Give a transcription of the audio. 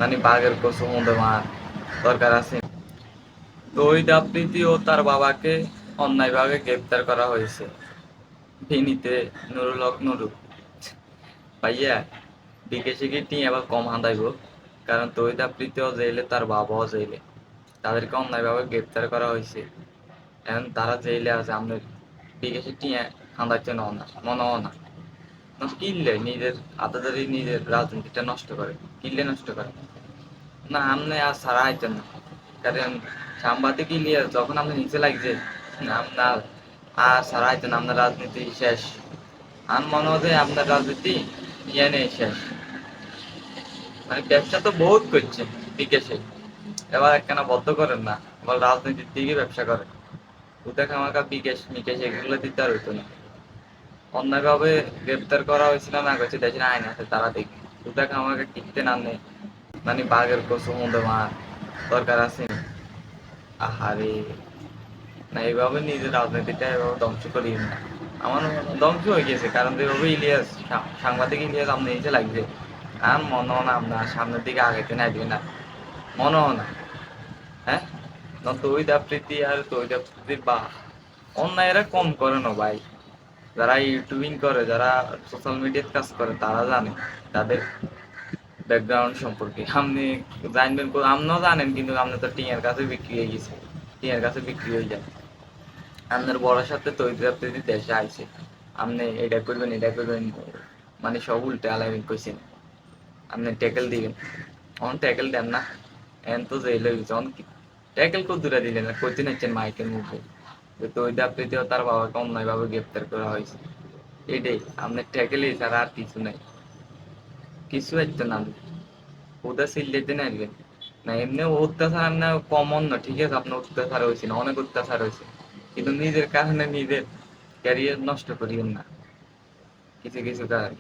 মানে বাঘের কসম মার দরকার আছে। তৌহিদ আফ্রিদি ও তার বাবাকে অন্যায়ভাবে গ্রেপ্তার করা হয়েছে ফেনীতে। নুরুল হক নুরু ভাইয়া বিকেশে কি টিম আবার কম হাঁদাইব, কারণ তৌহিদ আফ্রিদিও জেলে, তার বাবাও জেলে, তাদেরকে অন্যায়ভাবে গ্রেপ্তার করা হয়েছে। এখন তারা জেলে আছে, আপনার বিকেশে টিয়া হাঁদাইতে ন না মনেও না। কিনলে নিজের আদাদারি নিজের রাজনীতিটা নষ্ট করে, কিনলে নষ্ট করে না। আমনে আর সারা আইতেন না, কারণ সাংবাদিক ইলিয়াস যখন আপনি নিচে লাগছে আপনার আর সারা আইতেন, আপনার রাজনীতি শেষ। আর মনে হয় যে আপনার রাজনীতি ইয়ে নেই শেষ। মানে ব্যবসা তো বহুত করছে বিকেশে, এবার একখানা বদ্ধ করেন না, এবার রাজনীতির দিকে ব্যবসা করেন। উদা খামাকা বিকেশ মিকেশ এগুলো দিতে আর হইতো না। অন্যায়ভাবে গ্রেপ্তার করা হয়েছিল না করছে দেশের আইন আছে তারা দেখবে। উদা খামাকা টিকতে না নেই, মানে বাঘের কসম মার দরকার আছে। আহারে, না এইভাবে নিজের রাজনীতিটা এভাবে ধ্বংস করি না। আমার ধ্বংস হয়ে গেছে, কারণ যেভাবে ইলিয়াস সাংবাদিক ইলিয়াস আপনি নিচে লাগছে, আর মনে হয় না আপনার সামনের দিকে আগাইতে না দিবে না, মনে হয় না। হ্যাঁ, তৈদ আফ্রিদি আর তৈদ আফ্রিদির বা অন্যায়রা কম করে না ভাই। যারা ইউটিউবিং করে, যারা সোশ্যাল মিডিয়াতে কাজ করে, তারা জানে তাদের ব্যাকগ্রাউন্ড সম্পর্কে। আপনি জানবেন, আপনিও জানেন, কিন্তু আপনি তো টিয়ার কাছে বিক্রি হয়ে গেছে, টিয়ার কাছে বিক্রি হয়ে যায়। আপনার বড়ার সাথে তৈরি আপনি দেশে আইছে, আপনি এটা করবেন এটা করবেন, মানে সব উল্টে আলাইবেন কইছেন, আপনি ট্যাকেল দিবেন। অন ট্যাকেল দেন না, এন তো জেল হয়ে গেছে। অন ট্যাকেল কো দূরে দিলেন না, কইতে নাচ্ছেন মাইকের মুখে যে তৈরি আপনিও তার বাবাকে অন্যায়ভাবে গ্রেপ্তার করা হয়েছে। এটাই আপনার ট্যাকেলই ছাড়া আর কিছু নাই, কিছু একটা না। ওটা সিলেটে নাইবেন না, এমনি অত্যাচার না কমন না, ঠিক আছে আপনার অত্যাচার হয়েছে না, অনেক অত্যাচার হয়েছে, কিন্তু নিজের কারণে নিজের ক্যারিয়ার নষ্ট করিয়েন না কিছু কিছু কারণে।